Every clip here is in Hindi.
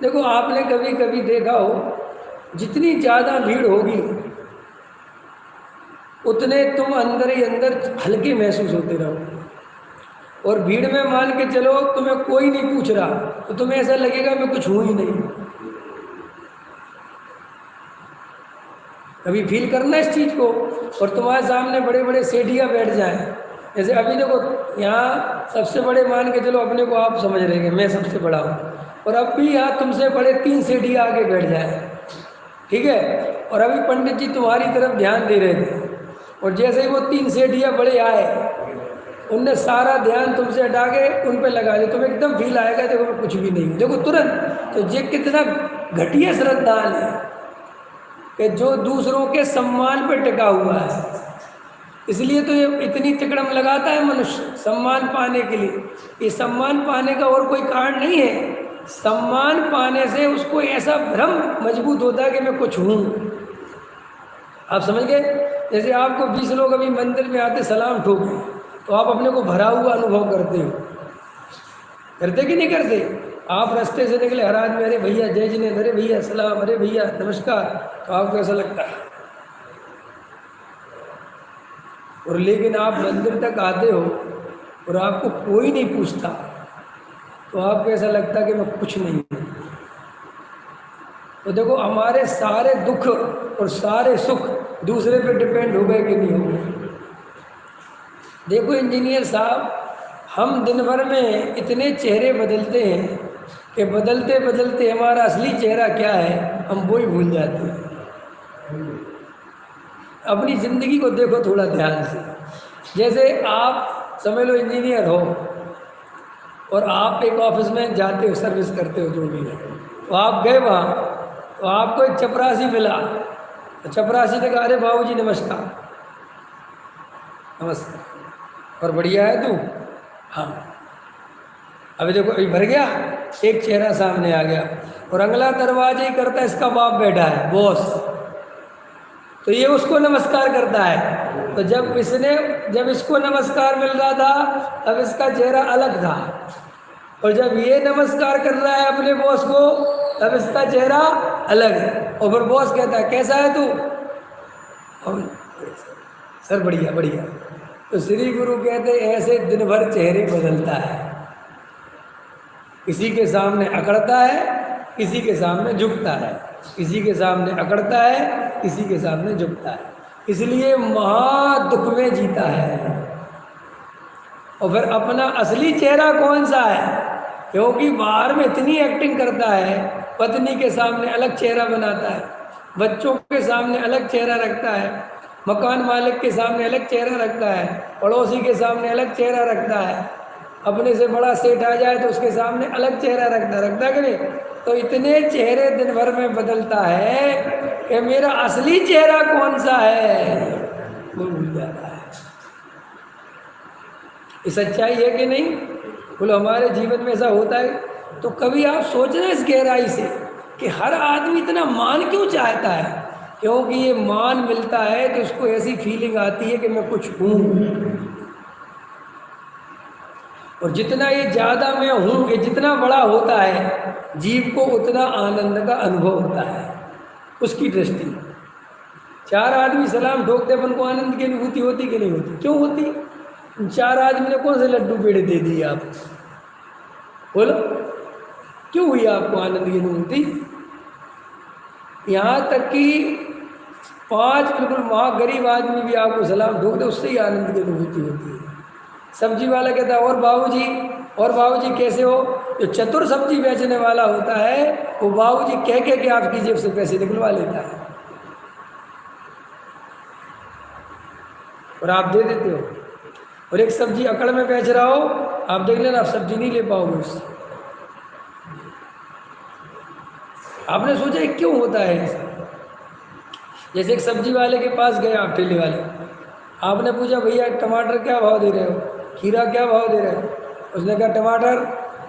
देखो आपने कभी कभी देखा हो, जितनी ज़्यादा भीड़ होगी उतने तुम अंदर ही अंदर हल्के महसूस होते रहोगे। और भीड़ में मान के चलो तुम्हें कोई नहीं पूछ रहा तो तुम्हें ऐसा लगेगा मैं कुछ हूँ ही नहीं। कभी फील करना इस चीज़ को। और तुम्हारे सामने बड़े बड़े सेठिया बैठ जाएं, जैसे अभी देखो यहाँ सबसे बड़े मान के चलो अपने को आप समझ रहे हैं मैं सबसे बड़ा हूँ, और अब भी यहाँ तुमसे बड़े 3 सेठिया आगे बैठ जाए, ठीक है, और अभी पंडित जी तुम्हारी तरफ ध्यान दे रहे थे, और जैसे ही वो 3 सेठिया बड़े आए उनने सारा ध्यान तुमसे हटा के उन पे लगा दिया, तुम्हें एकदम फील आएगा देखो मैं कुछ भी नहीं हूँ, देखो तुरंत। तो ये कितना घटिया श्रद्धान है कि जो दूसरों के सम्मान पे टिका हुआ है। इसलिए तो ये इतनी तिकड़म लगाता है मनुष्य सम्मान पाने के लिए। ये सम्मान पाने का और कोई कारण नहीं है, सम्मान पाने से उसको ऐसा भ्रम मजबूत होता है कि मैं कुछ हूँ। आप समझ गए? जैसे आपको 20 लोग अभी मंदिर में आते सलाम ठोके तो आप अपने को भरा हुआ अनुभव करते हो, करते कि नहीं करते? आप रास्ते से निकले, हर आदमी अरे भैया जय जिनेंद्र, अरे भैया सलाम, अरे भैया नमस्कार, तो आपको ऐसा लगता है। और लेकिन आप मंदिर तक आते हो और आपको कोई नहीं पूछता तो आपको ऐसा लगता है कि मैं कुछ नहीं हूँ। तो देखो हमारे सारे दुख और सारे सुख दूसरे पे डिपेंड हो गए कि नहीं हो गए। देखो इंजीनियर साहब, हम दिन भर में इतने चेहरे बदलते हैं कि बदलते बदलते हमारा असली चेहरा क्या है हम वो ही भूल जाते हैं। अपनी ज़िंदगी को देखो थोड़ा ध्यान से। जैसे आप समझ लो इंजीनियर हो और आप एक ऑफिस में जाते हो, सर्विस करते हो जो भी है, तो आप गए वहाँ तो आपको एक चपरासी मिला, तो चपरासी ने कहा अरे बाबूजी नमस्कार। नमस्कार, और बढ़िया है तू? हाँ। अभी देखो अभी भर गया, एक चेहरा सामने आ गया, और अगला दरवाजे ही करता है इसका बाप बैठा है बॉस, तो ये उसको नमस्कार करता है। तो जब इसको नमस्कार मिल रहा था तब इसका चेहरा अलग था, और जब ये नमस्कार कर रहा है अपने बॉस को तब इसका चेहरा अलग है। और फिर बॉस कहता है कैसा है तू? और सर बढ़िया बढ़िया। तो श्री गुरु कहते ऐसे दिन भर चेहरे बदलता है, किसी के सामने अकड़ता है, किसी के सामने झुकता है, किसी के सामने अकड़ता है, किसी के सामने झुकता है। इसलिए महा दुख में जीता है। और फिर अपना असली चेहरा कौन सा है? क्योंकि बाहर में इतनी एक्टिंग करता है, पत्नी के सामने अलग चेहरा बनाता है, बच्चों के सामने अलग चेहरा रखता है, मकान मालिक के सामने अलग चेहरा रखता है, पड़ोसी के सामने अलग चेहरा रखता है, अपने से बड़ा सेठ आ जाए तो उसके सामने अलग चेहरा रखता कि नहीं? तो इतने चेहरे दिन भर में बदलता है कि मेरा असली चेहरा कौन सा है वो भूल जाता है। ये सच्चाई है कि नहीं? बोलो हमारे जीवन में ऐसा होता है। तो कभी आप सोच रहे हैं इस गहराई से कि हर आदमी इतना मान क्यों चाहता है? क्योंकि ये मान मिलता है तो उसको ऐसी फीलिंग आती है कि मैं कुछ हूँ, और जितना ये ज़्यादा मैं हूँ, ये जितना बड़ा होता है जीव को उतना आनंद का अनुभव होता है उसकी दृष्टि। 4 आदमी सलाम ठोकते अपन को आनंद की अनुभूति होती कि नहीं होती? क्यों होती? 4 आदमी ने कौन से लड्डू पेड़े दे दिए आप? बोलो क्यों हुई आपको आनंद की अनुभूति? यहाँ तक कि 5 बिल्कुल वहाँ गरीब आदमी भी आपको सलाम ठोक दे उससे ही आनंद की अनुभूति होती है। सब्जी वाला कहता है और बाबूजी कैसे हो? जो चतुर सब्जी बेचने वाला होता है वो बाबूजी कह के आपकी जेब से पैसे निकलवा लेता है और आप दे देते हो। और एक सब्जी अकड़ में बेच रहा हो, आप देख लेना आप सब्जी नहीं ले पाओगे उससे। आपने सोचा है क्यों होता है ऐसा? जैसे एक सब्जी वाले के पास गए आप, ठेले वाले, आपने पूछा भैया टमाटर क्या भाव दे रहे हो, खीरा क्या भाव दे रहे हो? उसने कहा टमाटर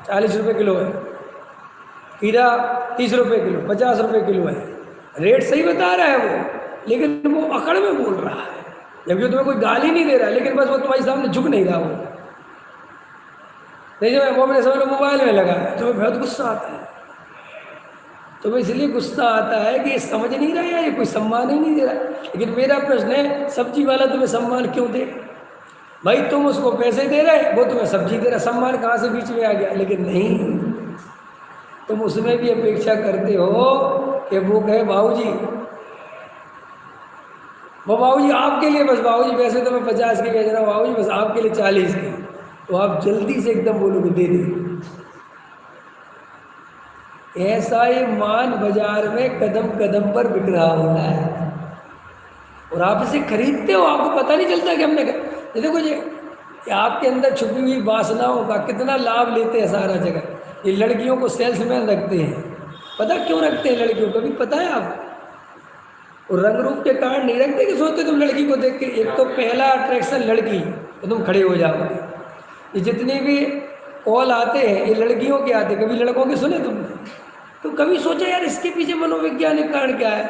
40 रुपये किलो है, खीरा 30 रुपये किलो, 50 रुपये किलो है। रेट सही बता रहा है वो, लेकिन वो अकड़ में बोल रहा है, जबकि तुम्हें कोई गाली नहीं दे रहा, लेकिन बस वो तुम्हारे सामने झुक नहीं रहा। वो नहीं, जब वो अपने समझ लो मोबाइल में लगा है, तुम्हें बहुत गुस्सा आता है। तो मैं इसलिए गुस्सा आता है कि ये समझ नहीं रहा यार, ये कोई सम्मान ही नहीं दे रहा। लेकिन मेरा प्रश्न है, सब्जी वाला तुम्हें सम्मान क्यों दे? भाई तुम उसको पैसे दे रहे, वो तुम्हें सब्जी दे रहा, सम्मान कहाँ से बीच में आ गया? लेकिन नहीं, तुम उसमें भी अपेक्षा करते हो कि वो कहे बाबूजी, वो बाबूजी आपके लिए बस, बाबूजी वैसे तो मैं 50 की भेज रहा हूँ, बाबूजी बस आपके लिए 40 की। तो आप जल्दी से एकदम बोलोगे दे दे। ऐसा ही मान बाजार में कदम कदम पर बिक रहा होता है, और आप इसे खरीदते हो, आपको पता नहीं चलता कि हमने ये देखो ये आपके अंदर छुपी हुई वासनाओं का कितना लाभ लेते हैं सारा जगह। ये लड़कियों को सेल्समैन रखते हैं, पता क्यों रखते हैं लड़कियों को? भी पता है आपको? और रंग रूप के कारण नहीं रखते कि सोचते तुम लड़की को देख के, एक तो पहला अट्रैक्शन लड़की, तो तुम खड़े हो जाओगे। ये जितने भी कॉल आते हैं ये लड़कियों के आते हैं, कभी लड़कों के सुने तुमने? तो कभी सोचा यार इसके पीछे मनोवैज्ञानिक कारण क्या है?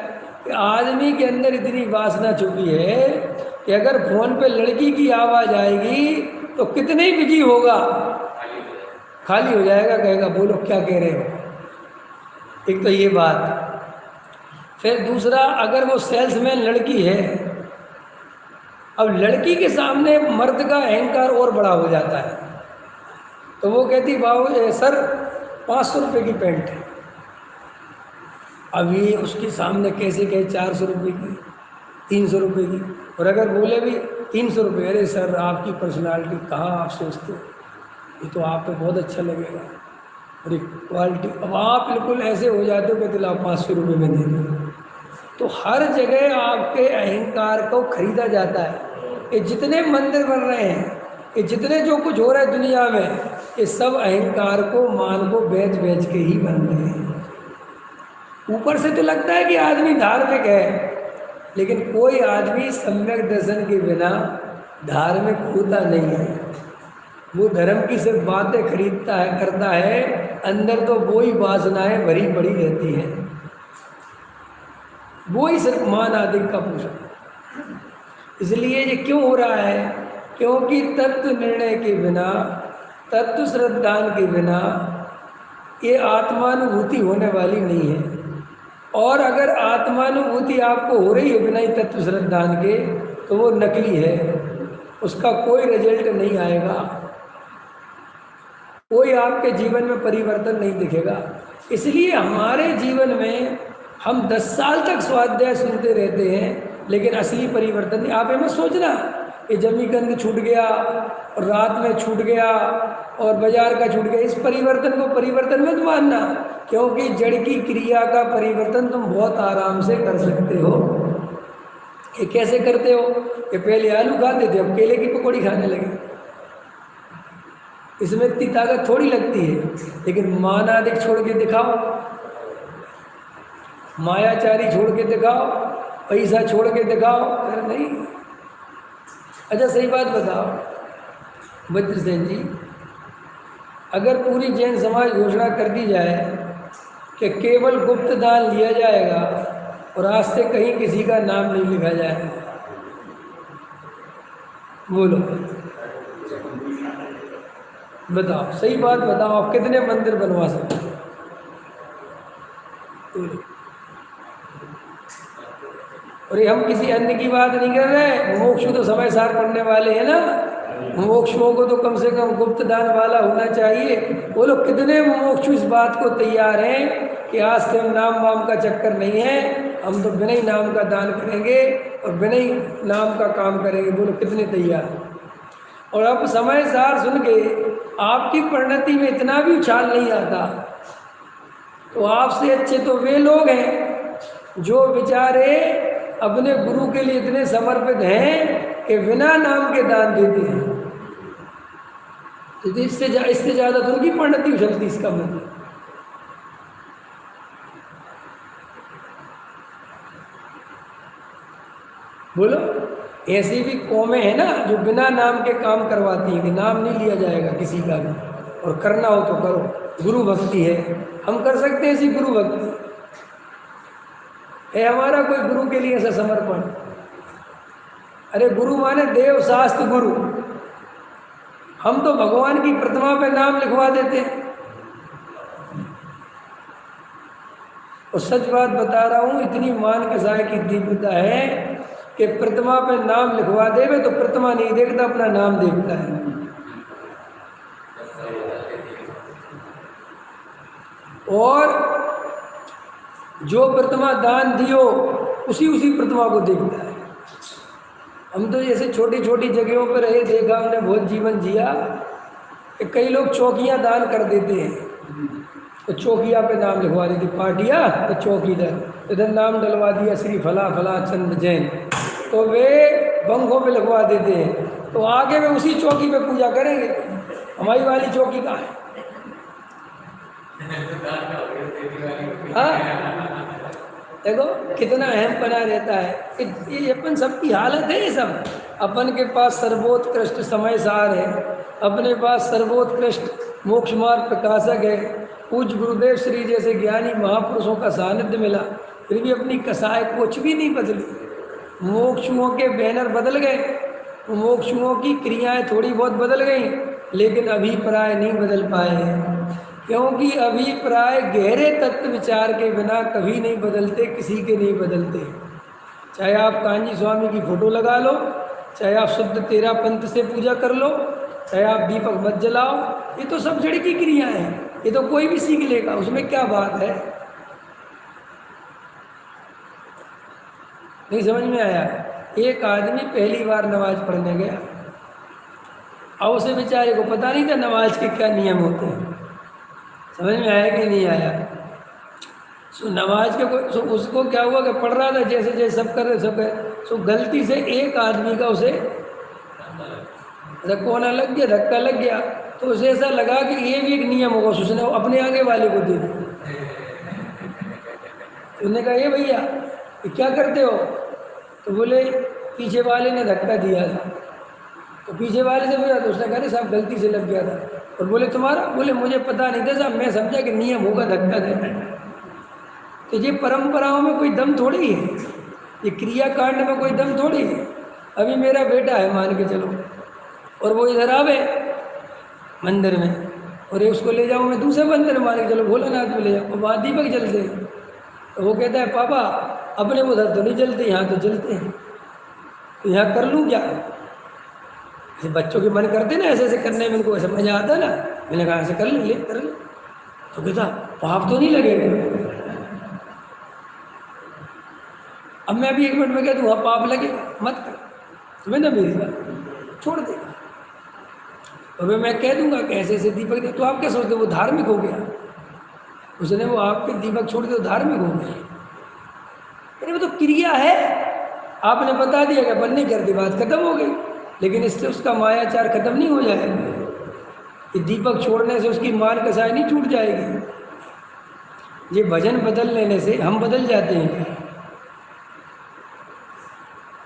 कि आदमी के अंदर इतनी वासना छुपी है कि अगर फोन पे लड़की की आवाज़ आएगी तो कितने ही बिजी होगा, खाली हो जाएगा, कहेगा बोलो क्या कह रहे हो। एक तो ये बात। फिर दूसरा, अगर वो सेल्समैन लड़की है, अब लड़की के सामने मर्द का अहंकार और बड़ा हो जाता है, तो वो कहती बाबू सर 500 रुपये की पैंट है। अब ये उसके सामने कैसे कहे 400 रुपये की, 300 रुपये की, और अगर बोले भी 300 रुपये, अरे सर आपकी पर्सनालिटी कहाँ आप सोचते हो, ये तो आप पे बहुत अच्छा लगेगा, और क्वालिटी। अब आप बिल्कुल ऐसे हो जाते हो कि दिला 500 रुपये में दे दो। तो हर जगह आपके अहंकार को खरीदा जाता है। ये जितने मंदिर बन रहे हैं, ये जितने जो कुछ हो रहा है दुनिया में, ये सब अहंकार को, मान को बेच बेच के ही बन रहे हैं। ऊपर से तो लगता है कि आदमी धार्मिक है, लेकिन कोई आदमी सम्यक दर्शन के बिना धार्मिक होता नहीं है। वो धर्म की सिर्फ बातें खरीदता है, करता है, अंदर तो वो ही वासनाएं भरी पड़ी रहती हैं, वो ही सिर्फ मान आदि का पोषण। इसलिए ये क्यों हो रहा है? क्योंकि तत्व निर्णय के बिना, तत्व श्रद्धान के बिना ये आत्मानुभूति होने वाली नहीं है। और अगर आत्मानुभूति आपको हो रही है बिना ही तत्व श्रद्धान के, तो वो नकली है, उसका कोई रिजल्ट नहीं आएगा, कोई आपके जीवन में परिवर्तन नहीं दिखेगा। इसलिए हमारे जीवन में हम 10 साल तक स्वाध्याय सुनते रहते हैं, लेकिन असली परिवर्तन नहीं। आप मत सोचना कि जमीकंद छूट गया और रात में छूट गया और बाजार का छूट गया, इस परिवर्तन को परिवर्तन मत मानना, क्योंकि जड़ की क्रिया का परिवर्तन तुम बहुत आराम से कर सकते हो। ये कैसे करते हो? कि पहले आलू खाते थे, अब केले की पकौड़ी खाने लगे। इसमें इतनी ताकत थोड़ी लगती है, लेकिन मानादिक छोड़ के दिखाओ, मायाचारी छोड़ के दिखाओ, पैसा छोड़ के दिखाओ, फिर नहीं। अच्छा सही बात बताओ बद्रसेन जी, अगर पूरी जैन समाज घोषणा कर दी जाए कि केवल गुप्त दान लिया जाएगा और आज से कहीं किसी का नाम नहीं लिखा जाएगा, बोलो बताओ, सही बात बताओ, आप कितने मंदिर बनवा सकते हो? और ये हम किसी अन्य की बात नहीं कर रहे, मोक्षु तो समय सार पढ़ने वाले हैं ना, मोक्षुओं को तो कम से कम गुप्त दान वाला होना चाहिए। वो लोग कितने मोक्षु इस बात को तैयार हैं कि आज से हम नाम वाम का चक्कर नहीं है, हम तो बिना ही नाम का दान करेंगे और बिना ही नाम का काम करेंगे। वो लोग कितने तैयार। और अब समय सार सुन के आपकी परिणति में इतना भी उछाल नहीं आता, तो आपसे अच्छे तो वे लोग हैं जो बेचारे अपने गुरु के लिए इतने समर्पित हैं कि बिना नाम के दान देते हैं। तो इससे ज़्यादा तो उनकी परिणति उछलती, इसका मतलब। बोलो, ऐसी भी कौमें हैं ना जो बिना नाम के काम करवाती हैं कि नाम नहीं लिया जाएगा किसी का भी, और करना हो तो करो, गुरु भक्ति है। हम कर सकते हैं ऐसी गुरु भक्ति? है हमारा कोई गुरु के लिए ऐसा समर्पण? अरे गुरु माने देव शास्त्र गुरु, हम तो भगवान की प्रतिमा पे नाम लिखवा देते हैं। और सच बात बता रहा हूँ, इतनी मान कसाय की दिव्यता है कि प्रतिमा पे नाम लिखवा देवे तो प्रतिमा नहीं देखता, अपना नाम देखता है। और जो प्रतिमा दान दियो उसी प्रतिमा को देखता है। हम तो जैसे छोटी छोटी जगहों पर रहे, देखा हमने, बहुत जीवन जिया कि कई लोग चौकियां दान कर देते हैं, तो चौकिया पे नाम लिखवा देते, पाटिया तो चौकीदार, इधर नाम डलवा दिया श्री फला फला चंद जैन, तो वे बंगों पे लिखवा देते हैं, तो आगे वे उसी चौकी पे पूजा करेंगे। हमारी वाली चौकी कहाँ है? हाँ, देखो कितना अहम बना रहता है। ये अपन सबकी हालत है। ये सब अपन के पास सर्वोत्कृष्ट समय सार है, अपने पास सर्वोत्कृष्ट मोक्ष मार्ग प्रकाशक है, पूज्य गुरुदेव श्री जैसे ज्ञानी महापुरुषों का सानिध्य मिला, फिर भी अपनी कसाय कुछ भी नहीं बदली। मोक्षुओं के बैनर बदल गए, मोक्षुओं की क्रियाएं थोड़ी बहुत बदल गई, लेकिन अभिप्राय नहीं बदल पाए हैं, क्योंकि अभिप्राय गहरे तत्व विचार के बिना कभी नहीं बदलते, किसी के नहीं बदलते। चाहे आप कांजी स्वामी की फोटो लगा लो, चाहे आप शुद्ध तेरा पंथ से पूजा कर लो, चाहे आप दीपक मत जलाओ, ये तो सब जड़ की क्रियाएं हैं, ये तो कोई भी सीख लेगा, उसमें क्या बात है। नहीं समझ में आया? एक आदमी पहली बार नमाज पढ़ने गया, और उसे बेचारे को पता नहीं था नमाज के क्या नियम होते हैं। समझ में आया कि नहीं आया? सो नमाज के कोई उसको क्या हुआ कि पढ़ रहा था, जैसे जैसे सब कर रहे सब कर, सो गलती से एक आदमी का उसे कोना लग गया, धक्का लग गया, तो उसे ऐसा लगा कि ये भी एक नियम होगा, उसने अपने आगे वाले को दे दिया। उसने कहा ये भैया ये क्या करते हो? तो बोले पीछे वाले ने धक्का दिया था। तो पीछे वाले से बोला, तो उसने कहा साहब गलती से लग गया था। और बोले तुम्हारा? बोले मुझे पता नहीं था साहब, मैं समझा कि नियम होगा धक्का देना। तो ये परंपराओं में कोई दम थोड़ी है, ये क्रियाकांड में कोई दम थोड़ी है। अभी मेरा बेटा है मान के चलो, और वो इधर आवे मंदिर में, और ये उसको ले जाऊँ मैं दूसरे मंदिर में, मान के चलो भोलानाथ में ले जाऊँ, और वहाँ दीपक जलते हैं। तो वो कहता है पापा अपने उधर तो नहीं जलते, यहाँ तो जलते हैं, तो यहाँ कर लूँ क्या? जैसे बच्चों के मन करते ना ऐसे ऐसे करने में, इनको ऐसे मजा आता ना, मैंने कहा ऐसे कर ले कर ले। तो कहता पाप तो नहीं लगेगा। अब मैं अभी 1 मिनट में कह दूँ पाप लगेगा, मत कर, तुम्हें ना मेरी बात छोड़ देगा। और मैं कह दूंगा कि ऐसे ऐसे दीपक दे, तो आप क्या सोचते वो धार्मिक हो गया? उसने वो आपके दीपक छोड़ के धार्मिक हो गया? अरे वो तो क्रिया है, आपने बता दिया कि बनने कर दी, बात खत्म हो गई। लेकिन इससे उसका मायाचार खत्म नहीं हो जाएगा, ये दीपक छोड़ने से उसकी मान कसाई नहीं छूट जाएगी। ये भजन बदल लेने से हम बदल जाते हैं क्या?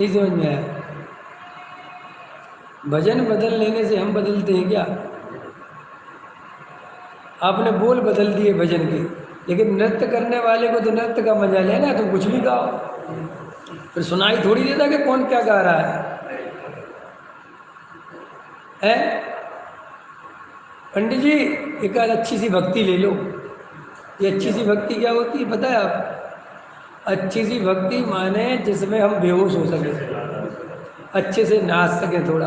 नहीं समझ में आया? भजन बदल लेने से हम बदलते हैं क्या? आपने बोल बदल दिए भजन के, लेकिन नृत्य करने वाले को तो नृत्य का मजा लेना, तुम कुछ भी गाओ, फिर सुनाई थोड़ी देता कि कौन क्या गा रहा है। पंडित जी एक अच्छी सी भक्ति ले लो। ये अच्छी सी भक्ति क्या होती है पता है आपको? अच्छी सी भक्ति माने जिसमें हम बेहोश हो सके, अच्छे से नाच सके थोड़ा।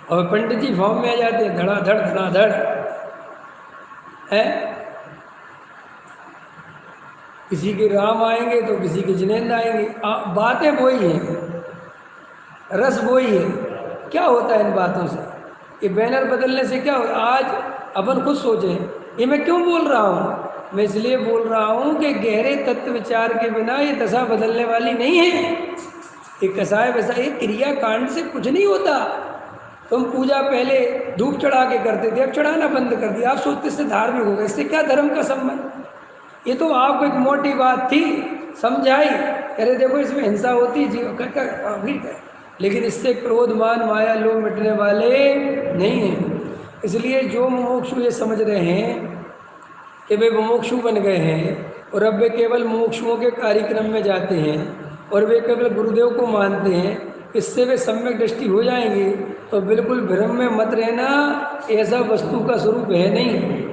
और पंडित जी फॉर्म में आ जाते हैं, धड़ाधड़ है। किसी के राम आएंगे तो किसी के जिनेंद्र आएंगे, बातें वही हैं, रस वही है। क्या होता है इन बातों से? ये बैनर बदलने से क्या होता? आज अपन खुद सोचें, ये मैं क्यों बोल रहा हूँ? मैं इसलिए बोल रहा हूँ कि गहरे तत्व विचार के बिना ये दशा बदलने वाली नहीं है। ये कसाय वैसा, ये क्रिया कांड से कुछ नहीं होता। तुम पूजा पहले धूप चढ़ा के करते थे, अब चढ़ाना बंद कर दिया, आप सोचते इससे धार्मिक हो गए। इससे क्या धर्म का संबंध? ये तो आपको एक मोटी बात थी, समझाई, अरे देखो इसमें हिंसा होती है जीव, लेकिन इससे क्रोध मान माया लोभ मिटने वाले नहीं हैं। इसलिए जो मुमुक्षु ये समझ रहे हैं कि वे मुमुक्षु बन गए हैं और अब वे केवल मुमुक्षुओं के कार्यक्रम में जाते हैं और वे केवल गुरुदेव को मानते हैं, इससे वे सम्यक दृष्टि हो जाएंगे, तो बिल्कुल भ्रम में मत रहना। ऐसा वस्तु का स्वरूप है नहीं।